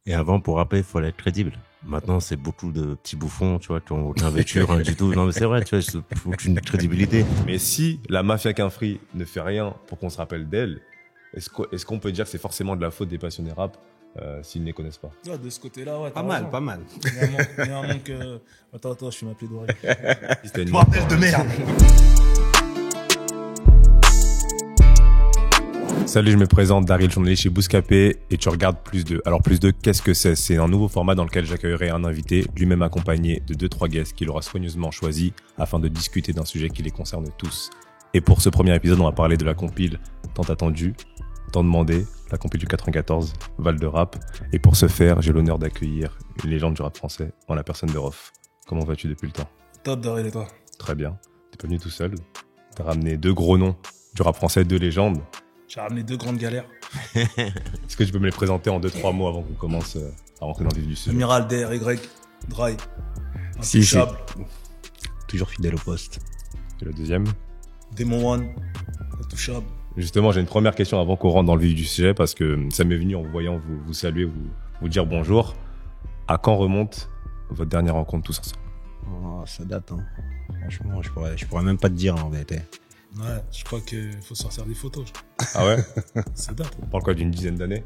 Et avant, pour rapper, il fallait être crédible. Maintenant, c'est beaucoup de petits bouffons, tu vois, qui ont aucun vécu, rien du tout. Non, mais c'est vrai, tu vois, il faut aucune crédibilité. Mais si la mafia Quinfri ne fait rien pour qu'on se rappelle d'elle, est-ce qu'on peut dire que c'est forcément de la faute des passionnés rap s'ils ne les connaissent pas? Ouais, de ce côté-là, ouais. Pas mal, pas mal. Il y a un manque. Attends, je suis ma plaidoirie. Bordel de merde. Salut, je me présente, Daryl, journaliste chez Bouscapé et tu regardes Plus 2. Alors Plus 2, qu'est-ce que c'est? C'est un nouveau format dans lequel j'accueillerai un invité, lui-même accompagné de 2-3 guests qu'il aura soigneusement choisi afin de discuter d'un sujet qui les concerne tous. Et pour ce premier épisode, on va parler de la compile tant attendue, tant demandée, la compile du 94, Val de Rap. Et pour ce faire, j'ai l'honneur d'accueillir une légende du rap français en la personne de Rof. Comment vas-tu depuis le temps? Top, Daryl, et toi? Très bien. T'es pas venu tout seul. T'as ramené 2 gros noms du rap français, 2 légendes. J'ai ramené 2 grandes galères. Est-ce que tu peux me les présenter en 2-3 mots avant qu'on commence à rentrer dans le vif du sujet? Amiral, DRY, Dry. Si. Toujours fidèle au poste. Et le deuxième? Démon One, Intouchable. Justement, j'ai une première question avant qu'on rentre dans le vif du sujet parce que ça m'est venu en vous voyant vous saluer, vous dire bonjour. À quand remonte votre dernière rencontre tous ensemble? Oh, ça date, hein. Franchement, je pourrais même pas te dire en vérité. Ouais, je crois qu'il faut sortir des photos. Ah ouais? Ça date. On parle quoi, d'une dizaine d'années?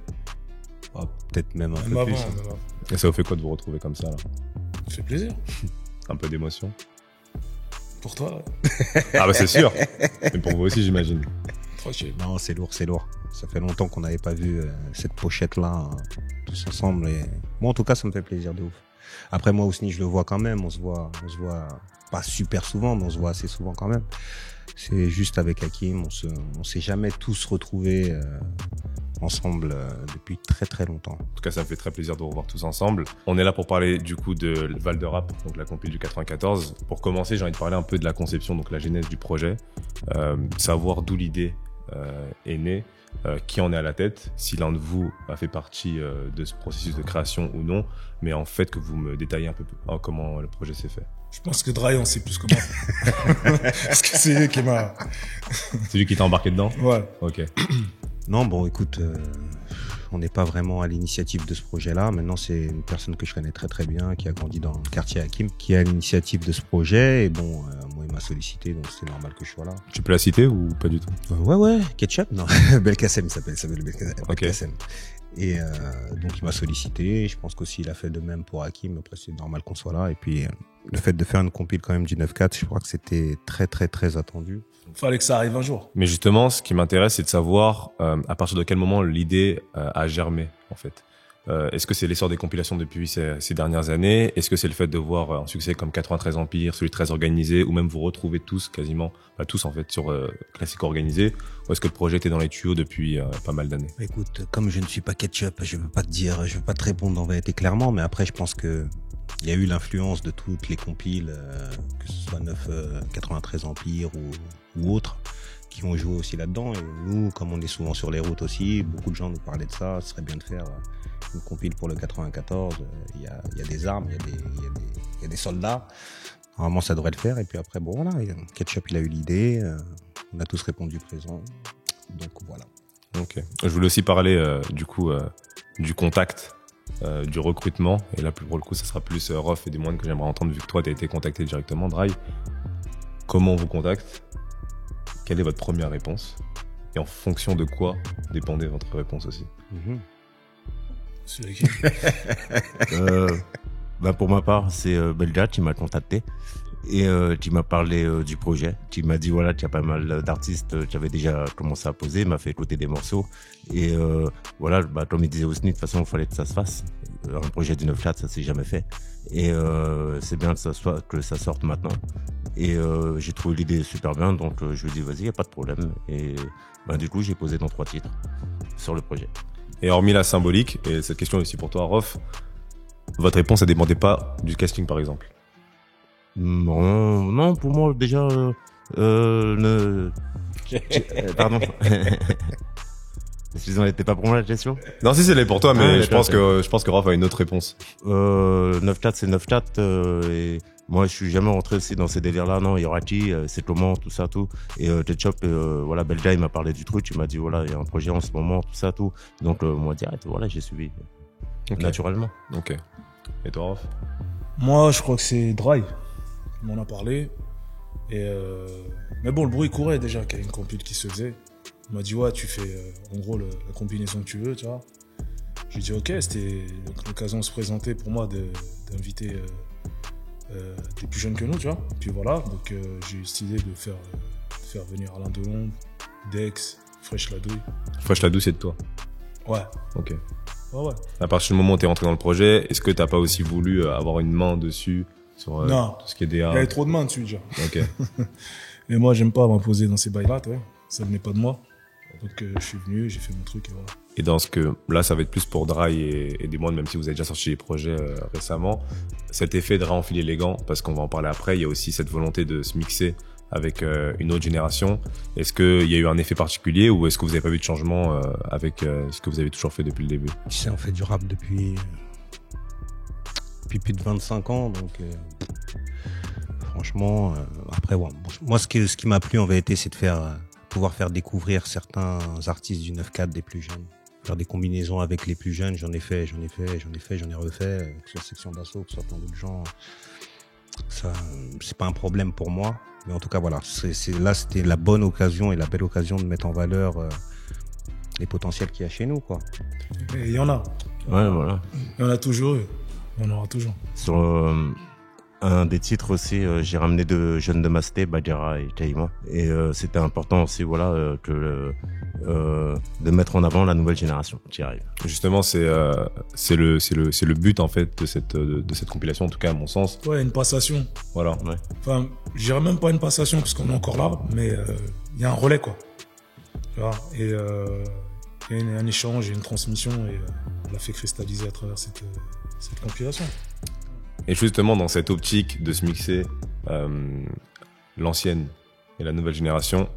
Oh, peut-être même un peu Même plus. avant. Et ça vous fait quoi de vous retrouver comme ça là? Ça fait plaisir. Un peu d'émotion? Pour toi, ouais. Ah bah c'est sûr. Mais pour vous aussi, j'imagine. Tranquille. Non, c'est lourd. Ça fait longtemps qu'on n'avait pas vu cette pochette-là tous ensemble. Et... Moi, en tout cas, ça me fait plaisir de ouf. Après, moi, Ousni, je le vois quand même. On se voit pas super souvent, mais on se voit assez souvent quand même. C'est juste avec Hakim, on s'est jamais tous retrouvés ensemble depuis très très longtemps. En tout cas, ça me fait très plaisir de vous revoir tous ensemble. On est là pour parler du coup de Val de Rap, donc la compile du 94. Pour commencer, j'ai envie de parler un peu de la conception, donc la genèse du projet, savoir d'où l'idée est née, qui en est à la tête, si l'un de vous a fait partie de ce processus de création ou non, mais en fait que vous me détaillez un peu comment le projet s'est fait. Je pense que Dry, on sait plus comment. Parce que c'est lui qui m'a... C'est lui qui t'a embarqué dedans? Ouais. Ok. Non, bon, écoute, on n'est pas vraiment à l'initiative de ce projet-là. Maintenant, c'est une personne que je connais très très bien, qui a grandi dans le quartier Hakim, qui est à l'initiative de ce projet. Et bon, moi, il m'a sollicité, donc c'est normal que je sois là. Tu peux la citer ou pas du tout? Ouais, Ketchup, non. Belkacem, il s'appelle Belkacem. Ok. Et donc, il m'a sollicité. Je pense qu'aussi, il a fait de même pour Hakim. Après, c'est normal qu'on soit là. Et puis, le fait de faire une compile quand même du 9-4, je crois que c'était très très très attendu. Fallait que ça arrive un jour. Mais justement, ce qui m'intéresse, c'est de savoir à partir de quel moment l'idée a germé, en fait. Est-ce que c'est l'essor des compilations depuis ces dernières années? Est-ce que c'est le fait de voir un succès comme 93 Empire, celui très organisé, ou même vous retrouver tous, quasiment, pas tous en fait, sur Classique Organisé? Ou est-ce que le projet était dans les tuyaux depuis pas mal d'années? Écoute, comme je ne suis pas Ketchup, je veux pas te répondre en vérité clairement, mais après, je pense que il y a eu l'influence de toutes les compiles, que ce soit 93 Empire ou autres, qui ont joué aussi là-dedans. Et nous, comme on est souvent sur les routes aussi, beaucoup de gens nous parlaient de ça. Ce serait bien de faire une compile pour le 94. Il y a des armes, il y a des soldats. Normalement, ça devrait le faire. Et puis après, bon, voilà, Ketchup, il a eu l'idée. On a tous répondu présent. Donc voilà. Ok. Je voulais aussi parler du coup du contact, du recrutement. Et là, pour le coup, ça sera plus Rof et des moines que j'aimerais entendre vu que toi, tu as été contacté directement, Dry. Comment on vous contacte? Quelle est votre première réponse? Et en fonction de quoi dépendait votre réponse aussi? C'est qui? Pour ma part, c'est Belja qui m'a contacté et qui m'a parlé du projet, qui m'a dit voilà, tu as pas mal d'artistes qui avaient déjà commencé à poser, m'a fait écouter des morceaux et voilà, comme il disait aussi, de toute façon, il fallait que ça se fasse. Un projet du 9-4, ça s'est jamais fait et c'est bien que ça sorte maintenant. Et j'ai trouvé l'idée super bien, donc je lui ai dit vas-y, y a pas de problème. Et du coup, j'ai posé dans 3 titres sur le projet. Et hormis la symbolique, et cette question est aussi pour toi, Rof, votre réponse, elle dépendait pas du casting, par exemple? Non, pour moi, déjà... Pardon. Excusez-moi, c'était pas pour moi la question? Non, si, c'est pour toi, mais je pense que Rof a une autre réponse. 9-4, c'est 9-4, et moi, je suis jamais rentré aussi dans ces délires-là. Non, il y aura qui, c'est comment, tout ça, tout. Et Ketchup, voilà, Belja, il m'a parlé du truc, il m'a dit, voilà, il y a un projet en ce moment, tout ça, tout. Donc, moi, direct, voilà, j'ai suivi. naturellement. Ok. Et toi, Rof? Moi, je crois que c'est Dry. On m'en a parlé. Mais bon, le bruit courait déjà qu'il y a une compil qui se faisait. Il m'a dit, ouais, tu fais en gros la combinaison que tu veux, tu vois. J'ai dit, ok, c'était l'occasion de se présenter pour moi d'inviter des plus jeunes que nous, tu vois. Puis voilà, donc j'ai eu cette idée de faire venir Alain Delon, Dex, Fresh Ladouille. Fresh Ladouille, c'est de toi? Ouais. Ok. Ouais. À partir du moment où t'es rentré dans le projet, est-ce que t'as pas aussi voulu avoir une main dessus sur non. tout ce qui est DA? Il y avait trop de mains dessus déjà. Ok. Mais moi, j'aime pas m'imposer dans ces bails-là, tu vois. Ça venait pas de moi. Donc je suis venu, j'ai fait mon truc et voilà. Et dans ce que, là, ça va être plus pour Dry et des moines, même si vous avez déjà sorti des projets récemment, cet effet Dry en fil élégant, parce qu'on va en parler après, il y a aussi cette volonté de se mixer avec une autre génération. Est-ce qu'il y a eu un effet particulier ou est-ce que vous n'avez pas vu de changement avec ce que vous avez toujours fait depuis le début? Tu sais, on fait du rap depuis plus de 25 ans, donc franchement, après, ouais, moi, ce qui m'a plu en vérité, c'est de pouvoir faire découvrir certains artistes du 9-4 des plus jeunes. Faire des combinaisons avec les plus jeunes, j'en ai refait, que ce soit Section d'Assaut, que ce soit plein d'autres gens. Ça, c'est pas un problème pour moi. Mais en tout cas, voilà, là, c'était la bonne occasion et la belle occasion de mettre en valeur les potentiels qu'il y a chez nous, quoi. Et il y en a. Ouais, voilà. Il y en a toujours eu. Il y en aura toujours. Sur un des titres aussi, j'ai ramené deux jeunes de Masté, Badjara et Caïman. Et c'était important aussi, voilà, de mettre en avant la nouvelle génération qui arrive. Justement, c'est le but, en fait, de cette compilation, en tout cas, à mon sens. Ouais, une passation. Voilà. Ouais. Enfin, je dirais même pas une passation parce qu'on est encore là, mais il y a un relais, quoi. Tu vois, et il y a un échange et une transmission et on l'a fait cristalliser à travers cette compilation. Et justement, dans cette optique de se mixer l'ancienne et la nouvelle génération,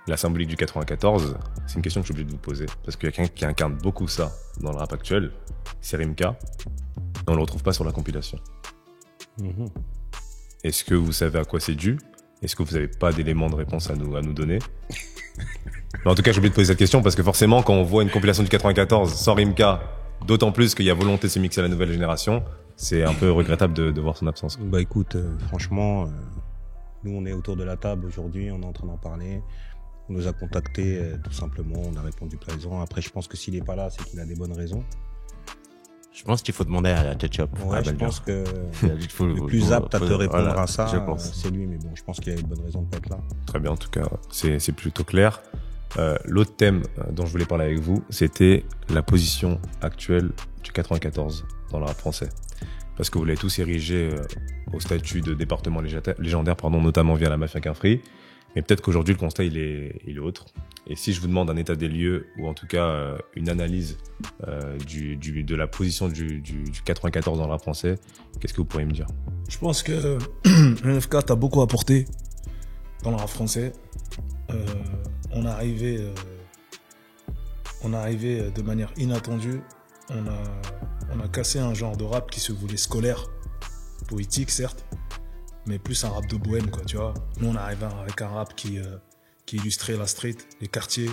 la symbolique du 94, c'est une question que je suis obligé de vous poser. Parce qu'il y a quelqu'un qui incarne beaucoup ça dans le rap actuel, c'est Rimka. Et on ne le retrouve pas sur la compilation. Mm-hmm. Est-ce que vous savez à quoi c'est dû? Est-ce que vous n'avez pas d'éléments de réponse à nous donner? Mais en tout cas, j'ai oublié de poser cette question parce que forcément, quand on voit une compilation du 94 sans Rimka, d'autant plus qu'il y a volonté de se mixer à la nouvelle génération, c'est un peu regrettable de voir son absence. Bah écoute, franchement, nous on est autour de la table aujourd'hui, on est en train d'en parler. On nous a contactés tout simplement, on a répondu présent. Après, je pense que s'il n'est pas là, c'est qu'il a des bonnes raisons. Je pense qu'il faut demander à Ketchup. Ouais, je pense que le plus apte à te répondre voilà, à ça, c'est lui. Mais bon, je pense qu'il y a une bonne raison de pas être là. Très bien, en tout cas, c'est plutôt clair. L'autre thème dont je voulais parler avec vous, c'était la position actuelle du 94 dans le rap français. Parce que vous l'avez tous érigé au statut de département légendaire, notamment via la Mafia Qu'un Free. Mais peut-être qu'aujourd'hui, le constat, il est autre. Et si je vous demande un état des lieux, ou en tout cas une analyse de la position du 94 dans le rap français, qu'est-ce que vous pourriez me dire? Je pense que le 9-4 a beaucoup apporté dans le rap français. On est arrivé de manière inattendue. On a cassé un genre de rap qui se voulait scolaire, poétique certes, mais plus un rap de bohème, quoi, tu vois. Nous, on arrive avec un rap qui illustrait la street, les quartiers,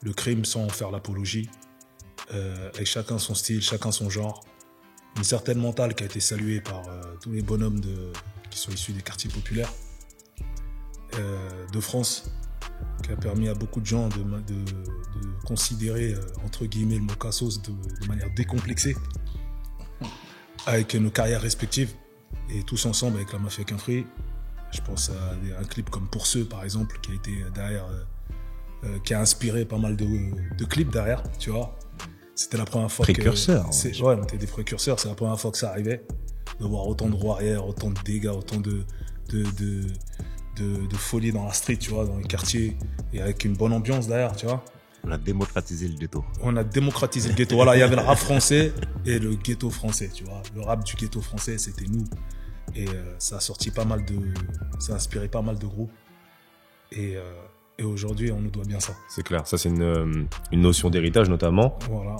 le crime sans en faire l'apologie, avec chacun son style, chacun son genre. Une certaine mentale qui a été saluée par tous les bonhommes qui sont issus des quartiers populaires de France, qui a permis à beaucoup de gens de considérer, entre guillemets, le Mocassos de manière décomplexée, avec nos carrières respectives, et tous ensemble avec la Mafia Qu'un Free. Je pense à un clip comme Pour Ceux, par exemple, qui a été derrière, qui a inspiré pas mal de clips derrière, tu vois. C'était la première fois précurseur. Ouais, on était des précurseurs, c'est la première fois que ça arrivait, de voir autant de roues arrière, autant de dégâts, autant de folie dans la street, tu vois, dans les quartiers, et avec une bonne ambiance derrière, tu vois. On a démocratisé le ghetto. On a démocratisé le ghetto. Voilà, il y avait le rap français et le ghetto français, tu vois. Le rap du ghetto français, c'était nous. Et ça a ça a inspiré pas mal de groupes. Et aujourd'hui, on nous doit bien ça. C'est clair, ça c'est une notion d'héritage notamment. Voilà.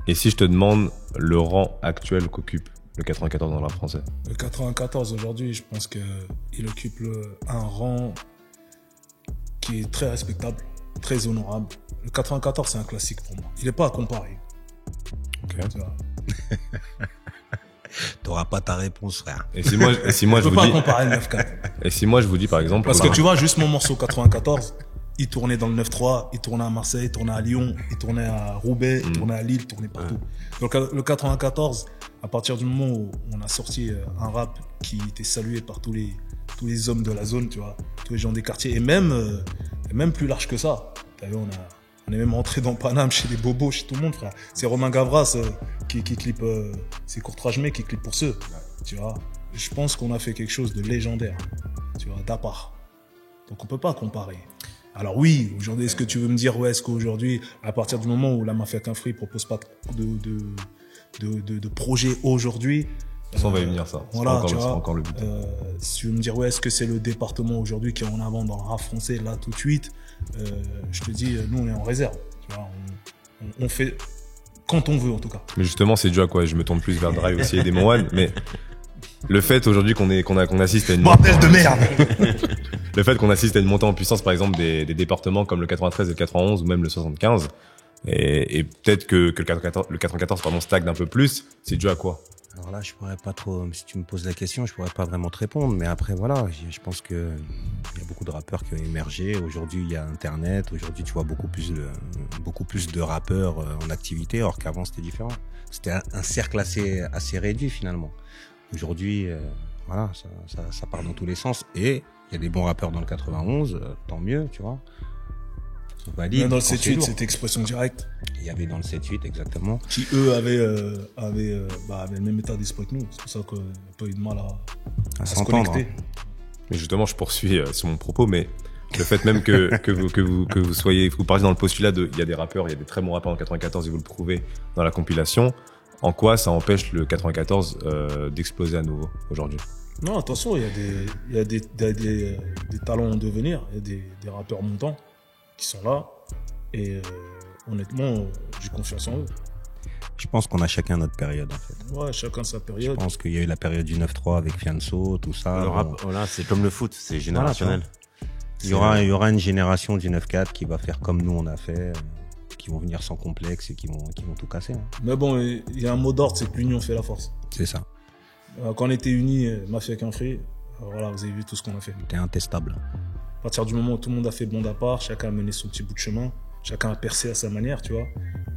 Et si je te demande le rang actuel qu'occupe le 94 dans le rap français? Le 94 aujourd'hui, je pense qu'il occupe un rang qui est très respectable, très honorable. Le 94, c'est un classique pour moi. Il n'est pas à comparer. Okay. Tu vois. T'auras pas ta réponse, frère. Et si moi je peux vous pas dis, comparer le 9-4. et si moi je vous dis par exemple, Parce que tu vois, juste mon morceau 94, il tournait dans le 9-3, il tournait à Marseille, il tournait à Lyon, il tournait à Roubaix, il tournait à Lille, il tournait partout. Donc le 94, à partir du moment où on a sorti un rap qui était salué par tous les hommes de la zone, tu vois, tous les gens des quartiers, et même plus large que ça. T'as vu, on est même rentré dans Paname chez les bobos, chez tout le monde, frère. C'est Romain Gavras qui clip, c'est Courtois Jemé qui clip pour ceux, tu vois. Je pense qu'on a fait quelque chose de légendaire, tu vois, d'à part. Donc on peut pas comparer. Alors oui, aujourd'hui, est-ce que tu veux me dire, ouais, est-ce qu'aujourd'hui, à partir du moment où la Mafia Qu'un Free propose pas de projet aujourd'hui, ça, on va y venir, ça. Voilà, c'est encore le but. si tu veux me dire, ouais, est-ce que c'est le département aujourd'hui qui est en avant dans le rap français, là, tout de suite, je te dis, nous, on est en réserve. Tu vois, on fait quand on veut, en tout cas. Mais justement, c'est dû à quoi? Je me tourne plus vers Drive aussi et Demon One, mais le fait aujourd'hui qu'on assiste à une bordel de merde. Le fait qu'on assiste à une montée en puissance, par exemple, des départements comme le 93 et le 91 ou même le 75, et peut-être que le 94 pardon, stagne un peu plus, c'est dû à quoi? Alors là, je pourrais pas trop, si tu me poses la question, je pourrais pas vraiment te répondre, mais après, voilà, je pense que il y a beaucoup de rappeurs qui ont émergé. Aujourd'hui, il y a Internet. Aujourd'hui, tu vois beaucoup plus de rappeurs en activité, alors qu'avant, c'était différent. C'était un cercle assez réduit, finalement. Aujourd'hui, voilà, ça part dans tous les sens, et il y a des bons rappeurs dans le 91, tant mieux, tu vois. Valide, dans le 7-8, c'était Expression Directe. Il y avait dans le 7-8, exactement. Qui, eux, avaient le même état d'esprit que nous. C'est pour ça qu'on n'a pas eu de mal à se connecter. Mais justement, je poursuis sur mon propos, mais le fait même que vous soyez, vous parlez dans le postulat il y a des rappeurs, il y a des très bons rappeurs en 94, et vous le prouvez dans la compilation. En quoi ça empêche le 94 d'exploser à nouveau aujourd'hui? Non, attention, il y a des talents en devenir, il y a des rappeurs montants qui sont là, et honnêtement, j'ai confiance en eux. Je pense qu'on a chacun notre période, en fait. Ouais, chacun sa période. Je pense qu'il y a eu la période du 9-3 avec Fianso, tout ça. Le rap, voilà, c'est comme le foot, c'est générationnel. Voilà, il y aura une génération du 9-4 qui va faire comme nous on a fait, qui vont venir sans complexe et qui vont tout casser. Hein. Mais bon, il y a un mot d'ordre, c'est que l'union fait la force. C'est ça. Quand on était unis, Mafia Qu'un Free, voilà, vous avez vu tout ce qu'on a fait. C'était intestable. À partir du moment où tout le monde a fait bond à part, chacun a mené son petit bout de chemin, chacun a percé à sa manière, tu vois.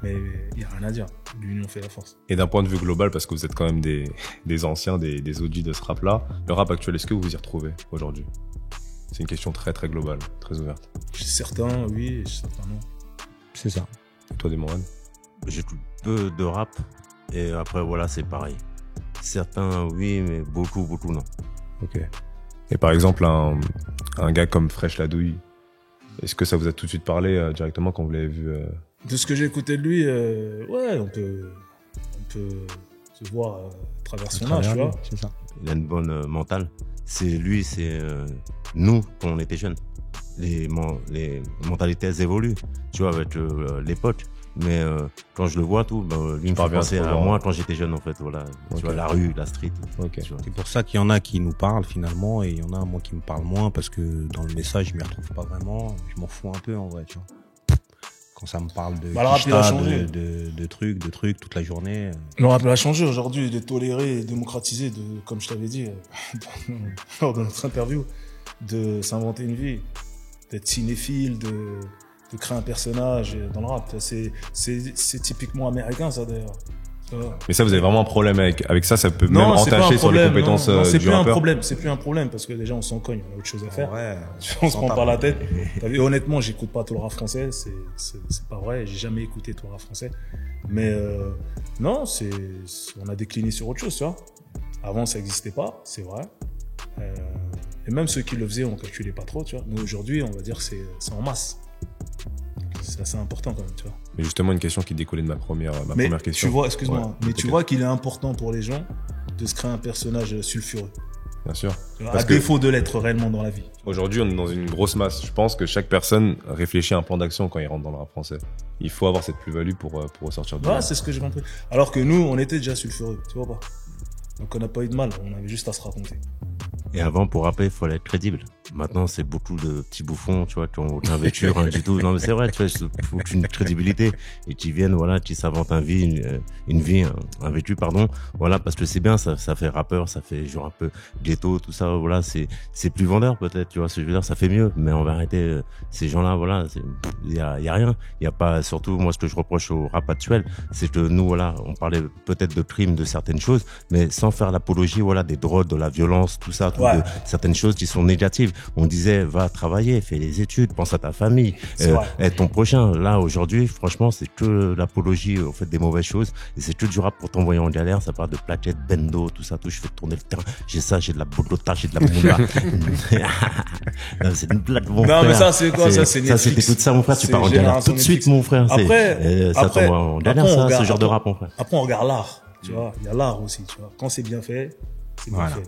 Mais il n'y a rien à dire. L'union fait la force. Et d'un point de vue global, parce que vous êtes quand même des anciens, des OG de ce rap-là, le rap actuel, est-ce que vous vous y retrouvez aujourd'hui? C'est une question très très globale, très ouverte. Certains, oui, certains non. C'est ça. Et toi, Demon One? J'écoute peu de rap, et après, voilà, c'est pareil. Certains, oui, mais beaucoup non. Ok. Et par exemple, un gars comme Fresh La Douille, est-ce que ça vous a tout de suite parlé directement quand vous l'avez vu De ce que j'ai écouté de lui, ouais, on peut se voir à travers son âge, tu vois. C'est ça. Il a une bonne mentale. C'est nous quand on était jeunes. Les mentalités, elles évoluent, tu vois, avec l'époque. Mais quand je le vois, lui me fait penser à moi quand j'étais jeune, en fait, voilà. Okay. Tu vois, la rue, la street. Okay. C'est pour ça qu'il y en a qui nous parlent finalement, et il y en a moi qui me parlent moins, parce que dans le message, je m'y retrouve pas vraiment. Je m'en fous un peu, en vrai, tu vois. Quand ça me parle de trucs toute la journée. Le rap a changé aujourd'hui, il est toléré et démocratisé, comme je t'avais dit lors de notre interview, de s'inventer une vie, d'être cinéphile, de créer un personnage dans le rap. C'est typiquement américain, ça, d'ailleurs. Mais ça, vous avez vraiment un problème avec ça, ça peut même entacher sur les compétences du rappeur. C'est plus un problème, parce que déjà on s'en cogne, on a autre chose à faire. Ouais, on se prend par la tête. T'as vu, honnêtement, j'écoute pas tout le rap français, c'est pas vrai, j'ai jamais écouté tout le rap français. Mais non, on a décliné sur autre chose, tu vois. Avant, ça existait pas, c'est vrai. Et même ceux qui le faisaient, on calculait pas trop, tu vois. Mais aujourd'hui, on va dire que c'est en masse. C'est assez important quand même, tu vois. Mais justement, une question qui découlait de ma première question. Tu vois, excuse-moi, ouais, mais tu vois qu'il est important pour les gens de se créer un personnage sulfureux. Bien sûr. À défaut de l'être réellement dans la vie. Aujourd'hui, on est dans une grosse masse. Je pense que chaque personne réfléchit à un plan d'action quand il rentre dans le rap français. Il faut avoir cette plus-value pour ressortir de là. Ouais, c'est ce que j'ai compris. Alors que nous, on était déjà sulfureux, tu vois pas. Donc on n'a pas eu de mal, on avait juste à se raconter. Et avant, pour rapper, il fallait être crédible. Maintenant, c'est beaucoup de petits bouffons, tu vois, qui ont aucun vêtu, rien du tout. Non, mais c'est vrai, tu vois, il faut aucune crédibilité. Et qui viennent, voilà, qui s'inventent un vêtu, pardon. Voilà, parce que c'est bien, ça fait rappeur, ça fait genre un peu ghetto, tout ça, voilà, c'est plus vendeur, peut-être, tu vois, ce que je veux dire, ça fait mieux. Mais en vérité, ces gens-là, voilà, il y a rien. Il y a pas, surtout, moi, ce que je reproche au rap actuel, c'est que nous, voilà, on parlait peut-être de crimes, de certaines choses, mais sans faire l'apologie, voilà, des drogues, de la violence, tout ça, de certaines choses qui sont négatives. On disait, va travailler, fais les études, pense à ta famille, aide ton prochain. Là, aujourd'hui, franchement, c'est que l'apologie, au fait, des mauvaises choses. Et c'est que du rap pour t'envoyer en galère. Ça parle de plaquettes, bendo, tout ça, tout. Je fais tourner le terrain. J'ai ça, j'ai de la boulota, j'ai de la moula. C'est une blague, mon frère. Non, mais ça, c'est quoi? Ça, c'est Netflix. Ça, c'était tout ça, mon frère. Tu pars en galère tout de suite, mon frère. Après, ça t'envoie en galère, ça, ce genre de rap, mon frère. Après, on regarde l'art. Tu vois, il y a l'art aussi, tu vois. Quand c'est bien fait, c'est bien fait.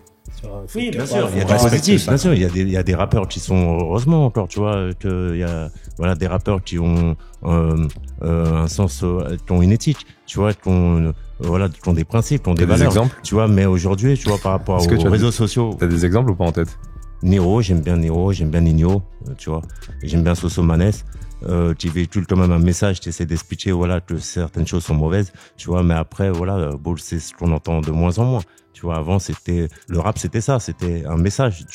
Oui, bien sûr, il y a du positif, bien sûr, il y a des rappeurs qui sont, heureusement encore, tu vois, il y a, voilà, des rappeurs qui ont, un sens, qui ont une éthique, tu vois, qui ont des principes, qui ont des valeurs. Des exemples? Tu vois, mais aujourd'hui, tu vois, par rapport aux réseaux sociaux. T'as des exemples ou pas en tête? Niro, j'aime bien Nino, tu vois, et j'aime bien Soso Manes. Qui véhicule quand même un message, tu essaies d'expliquer, voilà, que certaines choses sont mauvaises, tu vois, mais après, voilà, c'est ce qu'on entend de moins en moins. Tu vois, avant, le rap, c'était ça, c'était un message.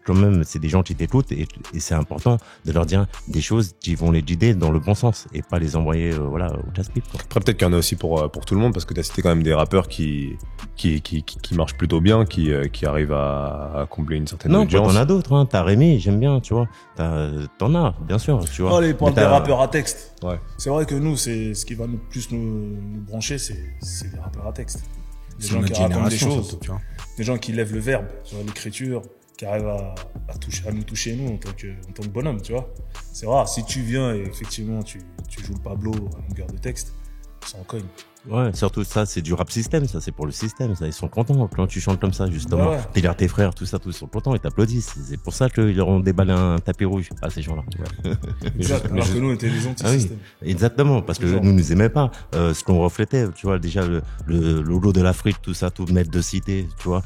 Quand même, c'est des gens qui t'écoutent et c'est important de leur dire des choses qui vont les guider dans le bon sens et pas les envoyer, voilà, au casse-pipe, quoi. Après, peut-être qu'il y en a aussi pour tout le monde parce que t'as cité quand même des rappeurs qui marchent plutôt bien, qui arrivent à combler une certaine audience. Non, t'en as d'autres, hein. T'as Rémi, j'aime bien, tu vois. T'en as, bien sûr, tu vois. Oh, les points des rappeurs à texte. Ouais. C'est vrai que nous, c'est ce qui va nous brancher, c'est des rappeurs à texte. Des gens qui racontent des choses, surtout, des gens qui lèvent le verbe sur l'écriture, qui arrivent à nous toucher nous en tant que bonhomme, tu vois. C'est rare. Si tu viens et effectivement tu joues le Pablo à longueur de texte, ça en cogne. Ouais, surtout ça, c'est du rap système, ça, c'est pour le système, ça, ils sont contents quand tu chantes comme ça, justement. Ouais. T'es tes frères, tout ça, tous ils sont contents, ils t'applaudissent. C'est pour ça qu'ils leur ont déballé un tapis rouge à ces gens-là. Ouais. Exact. Alors que nous, on était des anti-systèmes. Ah oui, exactement, parce que nous aimaient pas, ce qu'on reflétait, tu vois, déjà, le logo de l'Afrique, tout ça, tout maître de cité, tu vois,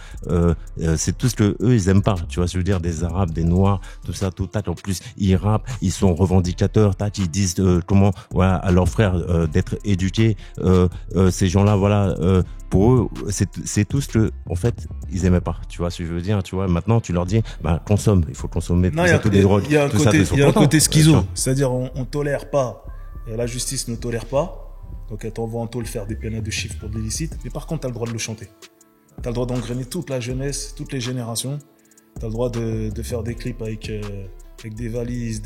c'est tout ce que eux, ils aiment pas, tu vois, je veux dire, des Arabes, des Noirs, tout ça, tout, tac, en plus, ils rappent, ils sont revendicateurs, tac, ils disent, comment, voilà, à leurs frères, d'être éduqués, ces gens-là, voilà, pour eux, c'est tout ce que, en fait, ils aimaient pas. Tu vois ce que je veux dire, tu vois. Maintenant, tu leur dis, bah, consomme, il faut consommer toutes les drogues. Il y a un côté schizo. C'est-à-dire, on tolère pas, la justice ne tolère pas. Donc, elle t'envoie en tôle faire des pénales de chiffres pour de l'illicite. Mais par contre, t'as le droit de le chanter. T'as le droit d'engrainer toute la jeunesse, toutes les générations. T'as le droit de faire des clips avec des valises,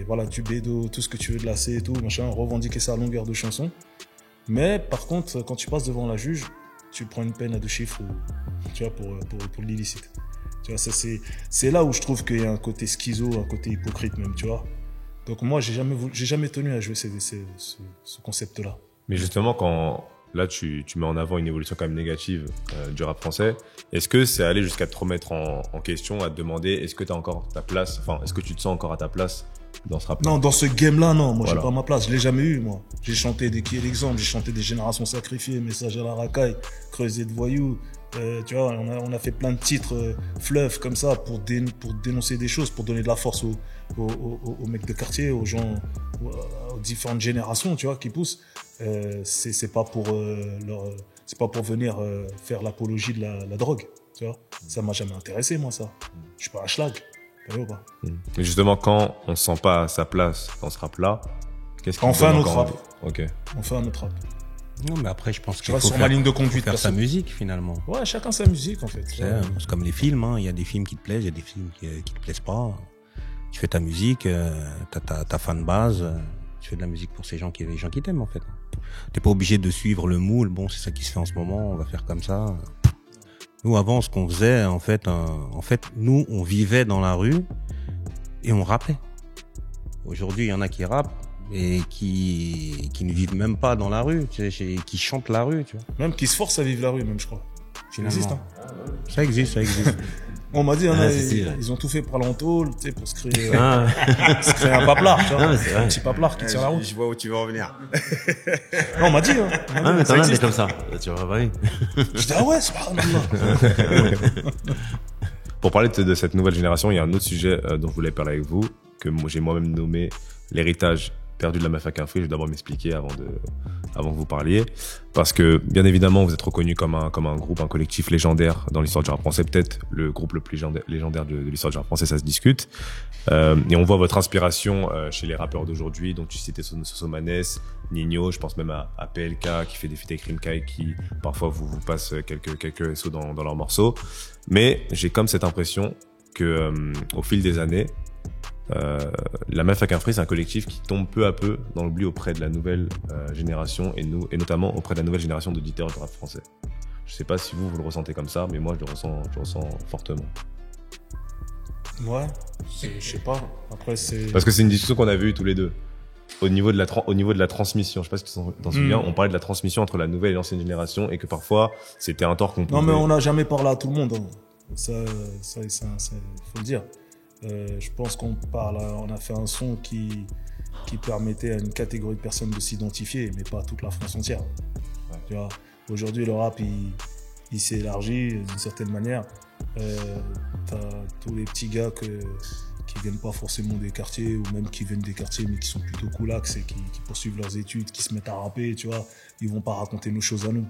voilà, du bédo, tout ce que tu veux de la C et tout, machin, revendiquer ça à longueur de chanson. Mais par contre, quand tu passes devant la juge, tu prends une peine à 2 chiffres, tu vois, pour l'illicite. Tu vois, ça c'est là où je trouve qu'il y a un côté schizo, un côté hypocrite même, tu vois. Donc moi, j'ai jamais tenu à jouer ce concept-là. Mais justement, quand là tu mets en avant une évolution quand même négative du rap français, est-ce que c'est aller jusqu'à te remettre en question, à te demander est-ce que tu as encore ta place, enfin est-ce que tu te sens encore à ta place dans ce rap? Non, dans ce game-là, non. Moi, j'ai pas ma place. Je l'ai jamais eu, moi. J'ai chanté qui est l'exemple. J'ai chanté des générations sacrifiées, Message à la racaille, Creuset de voyous. Tu vois, on a fait plein de titres fleuves comme ça pour dénoncer des choses, pour donner de la force aux mecs de quartier, aux gens, aux différentes générations, tu vois, qui poussent. C'est pas pour venir faire l'apologie de la drogue, tu vois. Ça m'a jamais intéressé, moi, ça. Je suis pas un schlag. Mais justement, quand on se sent pas à sa place dans ce rap-là, qu'est-ce qu'on fait un autre rap. Ok. On fait un autre rap. Non, mais après, je pense qu'il faut sur ma ligne de conduite, faire sa musique, finalement. Ouais, chacun sa musique, en fait. C'est comme les films, hein. Il y a des films qui te plaisent, il y a des films qui te plaisent pas. Tu fais ta musique, t'as ta fan base, tu fais de la musique pour les gens qui t'aiment, en fait. T'es pas obligé de suivre le moule. Bon, c'est ça qui se fait en ce moment, on va faire comme ça. Nous, avant, ce qu'on faisait, en fait, nous, on vivait dans la rue et on rappait. Aujourd'hui, il y en a qui rappent et qui ne vivent même pas dans la rue, tu sais, qui chantent la rue, tu vois. Même qui se forcent à vivre la rue, même, je crois. Ça existe, hein. Ça existe. On m'a dit, ils ont tout fait pour l'entôle, tu sais, pour se créer un paplard, tu vois. Un petit paplard qui tient la route. Je vois où tu veux en venir. Non, on m'a dit, hein. Mais t'en as des comme ça. Tu vois, bah oui. Je dis, ah ouais, c'est pas mal. Pour parler de cette nouvelle génération, il y a un autre sujet dont je voulais parler avec vous, que j'ai moi-même nommé l'héritage perdu de la Mafia Qu'un Free. Je vais d'abord m'expliquer avant que vous parliez. Parce que, bien évidemment, vous êtes reconnu comme un groupe, un collectif légendaire dans l'histoire du rap français. Peut-être le groupe le plus légendaire de l'histoire du rap français, ça se discute. Et on voit votre inspiration chez les rappeurs d'aujourd'hui. Donc, tu citais Sosomanes, Nino, je pense même à PLK qui fait des feats avec Rimka et qui parfois vous passe quelques SO dans leurs morceaux. Mais j'ai comme cette impression que au fil des années, la Mafia Qu'un Free, c'est un collectif qui tombe peu à peu dans l'oubli auprès de la nouvelle génération et notamment auprès de la nouvelle génération d'auditeurs du rap français. Je sais pas si vous le ressentez comme ça, mais moi je le ressens fortement. Ouais, je sais pas. Après, c'est. Parce que c'est une discussion qu'on avait eue tous les deux. Au niveau de la transmission, je sais pas si tu t'en souviens, on parlait de la transmission entre la nouvelle et l'ancienne génération et que parfois c'était un tort qu'on pouvait. Non, mais on n'a jamais parlé à tout le monde. Hein. Ça, faut le dire. Je pense qu'on a fait un son qui permettait à une catégorie de personnes de s'identifier, mais pas à toute la France entière. Ouais. Tu vois, aujourd'hui, le rap, il s'est élargi d'une certaine manière. T'as tous les petits gars qui viennent pas forcément des quartiers, ou même qui viennent des quartiers, mais qui sont plutôt coolax et qui poursuivent leurs études, qui se mettent à rapper, tu vois. Ils vont pas raconter nos choses à nous.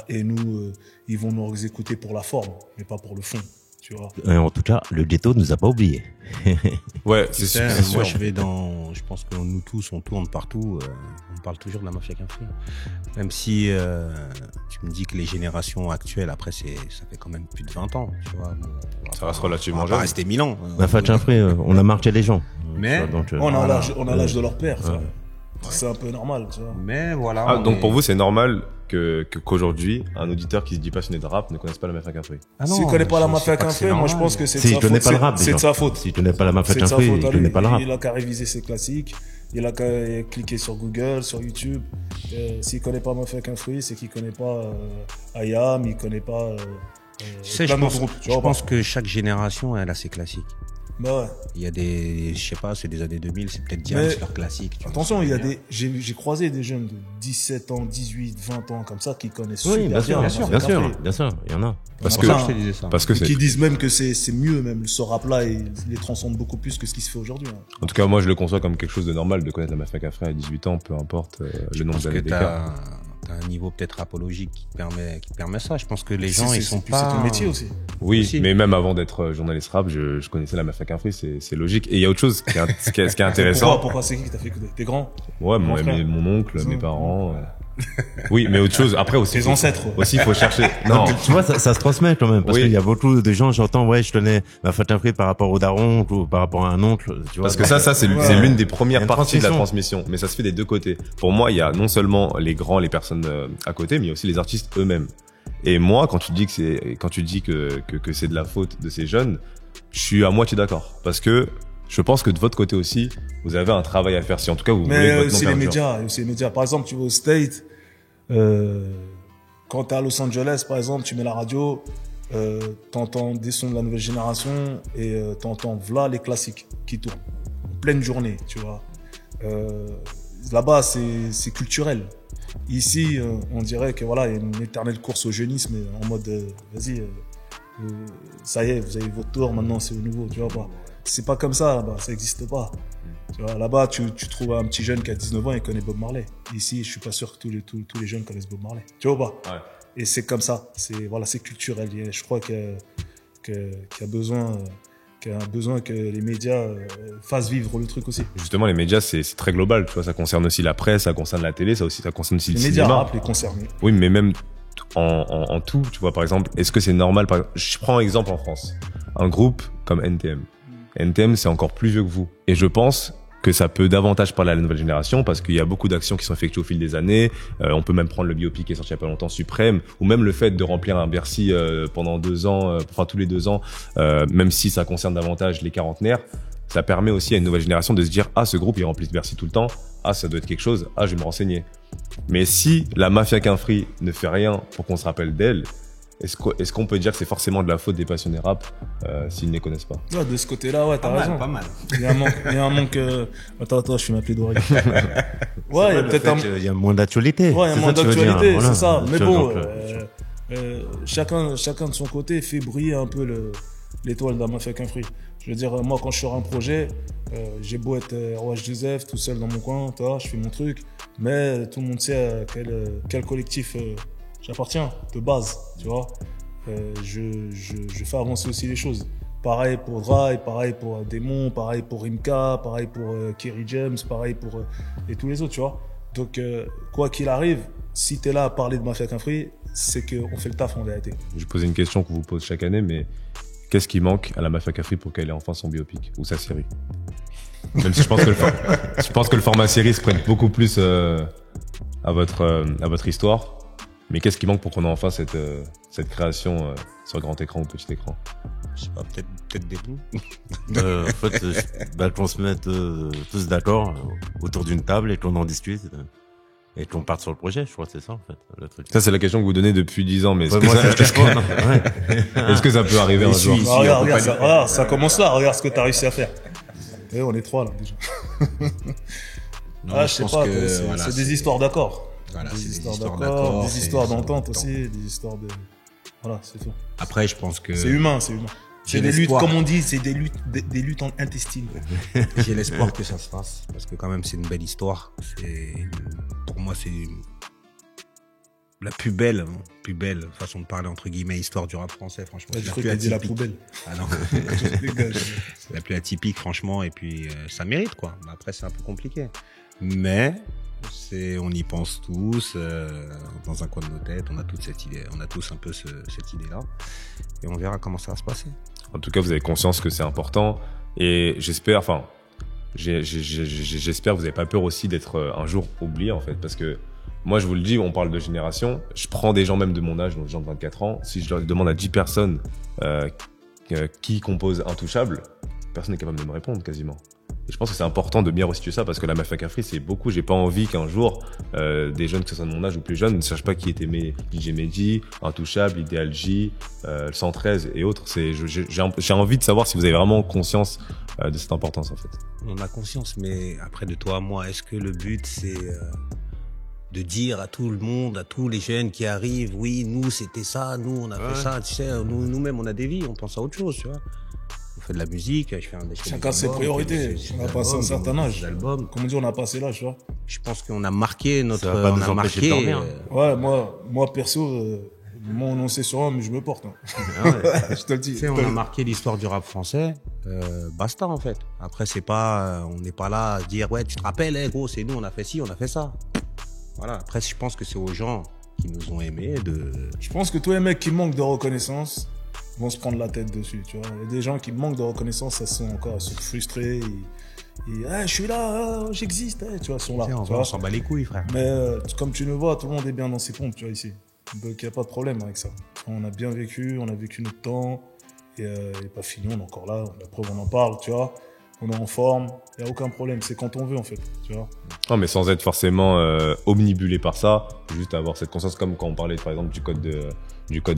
Et nous, ils vont nous écouter pour la forme, mais pas pour le fond. Tu vois. En tout cas, le ghetto nous a pas oubliés. Ouais, c'est sûr. Moi, je pense que nous tous, on tourne partout. On parle toujours de la Mafia Qu'un Free. Même si tu me dis que les générations actuelles, après, ça fait quand même plus de 20 ans. Tu vois. Ça reste relativement jeune. jeune. Ça rester 1000 ans. Mafia Qu'un Free, on a marqué les gens. Mais donc, on a l'âge de leur père. C'est un peu normal, tu vois. Mais voilà. Donc pour vous, c'est normal qu'aujourd'hui, un auditeur qui se dit passionné de rap ne connaisse pas la Mafia Qu'un Free. S'il connaît pas la Mafia Qu'un Free, moi je pense que c'est de sa faute. C'est de sa faute. S'il connaît pas la Mafia Qu'un Free, il connaît pas le rap. Il a qu'à réviser ses classiques. Il a qu'à cliquer sur Google, sur YouTube. S'il connaît pas Mafia Qu'un Free, c'est qu'il connaît pas IAM, il connaît pas. Je pense que chaque génération, elle a ses classiques. Bah ouais. Il y a je sais pas, c'est des années 2000, c'est peut-être Diams, leur classique. Attention, j'ai croisé des jeunes de 17 ans, 18, 20 ans comme ça qui connaissent super bien sûr, il y en a. Parce que qui disent même que c'est mieux, même ce rap-là, il les transcende beaucoup plus que ce qui se fait aujourd'hui. Hein. En tout cas, moi, je le conçois comme quelque chose de normal de connaître la Mafia Qu'un Free à 18 ans, peu importe le nombre d'années d'écart. T'as un niveau peut-être rapologique qui permet ça. Je pense que les gens, ils sont pas... C'est ton métier aussi. Oui, mais même avant d'être journaliste rap, je connaissais la Mafia Qu'un Free, c'est logique. Et il y a autre chose ce qui est intéressant. Pourquoi c'est qui t'a fait que t'es grand? Ouais, mon oncle, mes parents. Oui, mais autre chose. Après aussi. Tes ancêtres. Aussi, il faut chercher. Non. Tu vois, ça se transmet quand même. Parce qu'il y a beaucoup de gens, j'entends, ouais, je connais Mafia Qu'un Free par rapport au daron ou par rapport à un oncle. Tu vois, parce que ça, c'est l'une des premières parties de la transmission. Mais ça se fait des deux côtés. Pour moi, il y a non seulement les grands, les personnes à côté, mais il y a aussi les artistes eux-mêmes. Et moi, quand tu dis que c'est de la faute de ces jeunes, je suis à moitié d'accord. Parce que je pense que de votre côté aussi, vous avez un travail à faire. Si en tout cas vous voulez que votre nom perdure. C'est les médias. Par exemple, tu vas au State, quand t'es à Los Angeles, par exemple, tu mets la radio, t'entends des sons de la nouvelle génération et t'entends v'là les classiques qui tournent en pleine journée, tu vois. Là-bas, c'est culturel. Ici, on dirait que voilà, il y a une éternelle course au jeunisme en mode vas-y, ça y est, vous avez votre tour, maintenant c'est au nouveau, tu vois pas. C'est pas comme ça là-bas, ça existe pas. Tu vois, là-bas, tu trouves un petit jeune qui a 19 ans et connaît Bob Marley. Ici, je suis pas sûr que tous les jeunes connaissent Bob Marley. Tu vois pas? Ouais. Et c'est comme ça. C'est culturel. Et je crois qu'il y a besoin que les médias fassent vivre le truc aussi. Justement, les médias, c'est très global. Tu vois, ça concerne aussi la presse, ça concerne la télé, ça concerne aussi le cinéma. Les médias rap les concernent. Oui, mais même en tout, tu vois, par exemple, est-ce que c'est normal, je prends un exemple en France. Un groupe comme NTM. NTM, c'est encore plus vieux que vous. Et je pense que ça peut davantage parler à la nouvelle génération parce qu'il y a beaucoup d'actions qui sont effectuées au fil des années. On peut même prendre le biopic qui est sorti il y a pas longtemps, Suprême, ou même le fait de remplir un Bercy pendant 2 ans, tous les 2 ans, même si ça concerne davantage les quarantenaires. Ça permet aussi à une nouvelle génération de se dire « Ah, ce groupe, il remplit Bercy tout le temps. Ah, ça doit être quelque chose. Ah, je vais me renseigner. » Mais si la Mafia Qu'un Free ne fait rien pour qu'on se rappelle d'elle, est-ce qu'on peut dire que c'est forcément de la faute des passionnés rap s'ils ne les connaissent pas? Ouais, de ce côté-là, ouais, t'as raison. Pas mal. Il y a un manque. Attends, je fais ma plaidoirie. Ouais, il y a peut-être il y a moins d'actualité. Ouais, il y a moins d'actualité, voilà. c'est ça. Mais bon, chacun de son côté fait briller un peu l'étoile d'un mafia qu'un fruit. Je veux dire, moi, quand je sors un projet, j'ai beau être OH2F tout seul dans mon coin, toi, je fais mon truc, mais tout le monde sait à quel collectif j'appartiens, de base, tu vois. Je fais avancer aussi les choses. Pareil pour Dry, pareil pour Démon, pareil pour Rimka, pareil pour Kerry James, pareil pour et tous les autres, tu vois. Donc, quoi qu'il arrive, si t'es là à parler de Mafia qu'un fruit, c'est qu'on fait le taf en vérité. Je posais une question qu'on vous pose chaque année, mais qu'est-ce qui manque à la Mafia Cafri pour qu'elle ait enfin son biopic ou sa série? Même si je pense que le format série se prête beaucoup plus à votre histoire. Mais qu'est-ce qui manque pour qu'on ait enfin cette création sur grand écran ou petit écran? Je sais pas, peut-être des bouts. En fait, qu'on se mette tous d'accord autour d'une table et qu'on en discute et qu'on parte sur le projet, je crois que c'est ça en fait le truc. Ça c'est la question que vous donnez depuis 10 ans, mais est-ce Ouais. que ça peut arriver un jour? Regarde, ça commence là, regarde ce que t'as réussi à faire. Et on est 3 là déjà. Non, je sais pas, voilà, c'est des histoires d'accord. Voilà, Des c'est histoires d'accord, des histoires d'entente aussi, des histoires de... Voilà, c'est tout. Après, je pense que... C'est humain. C'est J'ai des luttes, l'espoir. comme on dit, c'est des luttes intestines. J'ai l'espoir que ça se fasse, parce que quand même, c'est une belle histoire. Pour moi, c'est la plus belle façon de parler, entre guillemets, histoire du rap français, franchement. Je C'est crois que tu dit la poubelle. Ah non. C'est la plus atypique, franchement, et puis ça mérite, quoi. Après, c'est un peu compliqué. Mais on y pense tous, dans un coin de nos têtes, on a toute cette idée, on a tous un peu cette idée-là, et on verra comment ça va se passer. En tout cas, vous avez conscience que c'est important, et j'espère que vous n'avez pas peur aussi d'être un jour oublié, en fait, parce que moi, je vous le dis, on parle de génération, je prends des gens même de mon âge, donc des gens de 24 ans, si je leur demande à 10 personnes qui composent Intouchable, personne n'est capable de me répondre quasiment. Et je pense que c'est important de bien restituer ça parce que la Mafia Cafri, c'est beaucoup. J'ai pas envie qu'un jour, des jeunes, que ce soit de mon âge ou plus jeunes, ne sachent pas qui était DJ Mehdi, Intouchable, Ideal J, 113 et autres. J'ai envie de savoir si vous avez vraiment conscience de cette importance, en fait. On a conscience, mais après, de toi à moi, est-ce que le but, c'est de dire à tout le monde, à tous les jeunes qui arrivent, oui, nous, c'était ça, nous, on a fait ça, tu sais, nous-mêmes, on a des vies, on pense à autre chose, tu vois. On fait de la musique, je fais Chacun ses priorités. On a passé un certain âge. Comme on dit, on a passé l'âge, tu vois. Je pense qu'on a marqué notre... Ça va pas nous empêcher de dormir. Ouais, moi perso, on sait sur un, mais je me porte. Hein. Je te le dis. Tu sais, on a marqué l'histoire du rap français, basta en fait. Après, c'est pas, on n'est pas là à dire, ouais, tu te rappelles, gros, c'est nous, on a fait ci, on a fait ça. Voilà. Après, je pense que c'est aux gens qui nous ont aimés de... Je pense que tous les mecs qui manquent de reconnaissance vont se prendre la tête dessus, tu vois. Il y a des gens qui manquent de reconnaissance, ça sont encore frustrés. Je suis là, j'existe, tu vois, ils sont là. On s'en bat les couilles, frère. Mais comme tu le vois, tout le monde est bien dans ses pompes, tu vois, ici. Donc il n'y a pas de problème avec ça. On a bien vécu, on a vécu notre temps, et il n'est pas fini, on est encore là, la preuve, on en parle, tu vois. On est en forme, il n'y a aucun problème, c'est quand on veut en fait, tu vois. Non, mais sans être forcément omnibulé par ça, juste avoir cette conscience, comme quand on parlait par exemple du code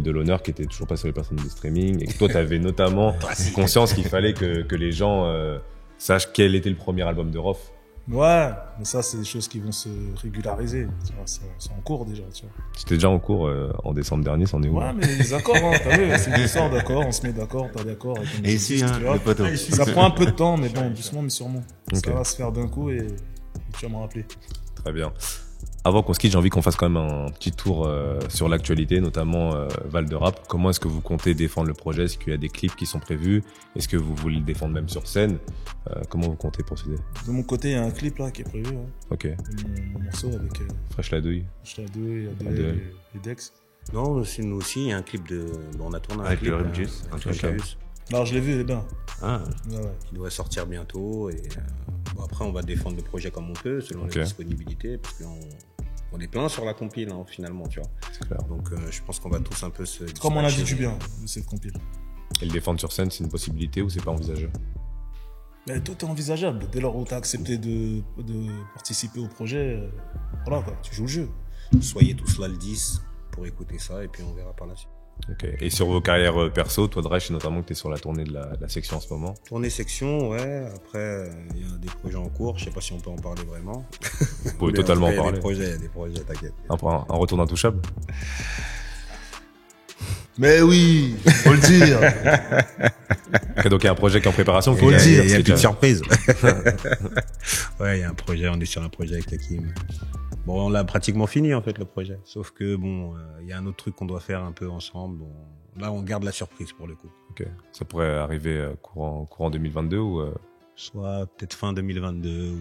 de l'honneur qui était toujours pas sur les plateformes de streaming, et que toi tu avais notamment conscience qu'il fallait que les gens sachent quel était le premier album de Rof. Ouais, mais ça c'est des choses qui vont se régulariser, tu vois, c'est en cours déjà, tu vois. C'était déjà en cours en décembre dernier, c'en est où? Ouais, mais les accords, hein, t'as vu, c'est des sorts d'accords, on se met d'accord, pas d'accord. Et ici, hein, le poteau. Ça prend un peu de temps, mais bon, doucement mais sûrement. Okay. Ça va se faire d'un coup et tu vas me rappeler. Très bien. Avant qu'on se quitte, j'ai envie qu'on fasse quand même un petit tour sur l'actualité, notamment Val de Rap. Comment est-ce que vous comptez défendre le projet? Est-ce qu'il y a des clips qui sont prévus? Est-ce que vous voulez le défendre même sur scène? Comment vous comptez procéder? De mon côté, il y a un clip là qui est prévu. Hein. Ok. Mon morceau avec Fresh la douille. Shadouille, Adèle et Dex. Non, c'est nous aussi, il y a un clip on a tourné un Avec clip. le Rim Juice. Alors je l'ai vu, il est bien. Ah. Ouais. Qui doit sortir bientôt. Et après, on va défendre le projet comme on peut, selon les disponibilités, parce qu'on est plein sur la compile, hein, finalement, tu vois. C'est clair. Donc, je pense qu'on va tous un peu se... Comme on a dit du bien de cette compile. Et le défendre sur scène, c'est une possibilité ou c'est pas envisagé? Mais tout est envisageable. Dès lors où tu as accepté de participer au projet, voilà quoi, tu joues le jeu. Soyez tous là le 10 pour écouter ça et puis on verra par la suite. Ok. Et sur vos carrières perso, toi, Dresh, notamment que tu es sur la tournée de la section en ce moment. Tournée section, ouais. Après, il y a des projets en cours. Je sais pas si on peut en parler vraiment. Vous pouvez totalement en parler. Il y a des projets, t'inquiète. Un retour d'Intouchable. Mais oui, faut le dire. Ok, donc il y a un projet qui est en préparation. Faut le dire. Il y a c'est plus de déjà- surprise. Ouais, il y a un projet, on est sur un projet avec Hakim. Bon, on l'a pratiquement fini en fait le projet. Sauf que bon, il y a un autre truc qu'on doit faire un peu ensemble. Bon, là, on garde la surprise pour le coup. Ok. Ça pourrait arriver courant 2022 ou. Soit peut-être fin 2022 ou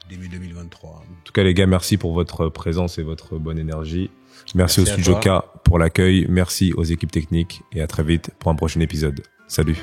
début 2023. En tout cas, les gars, merci pour votre présence et votre bonne énergie. Merci au Merci à Studio toi. K pour l'accueil. Merci aux équipes techniques et à très vite pour un prochain épisode. Salut.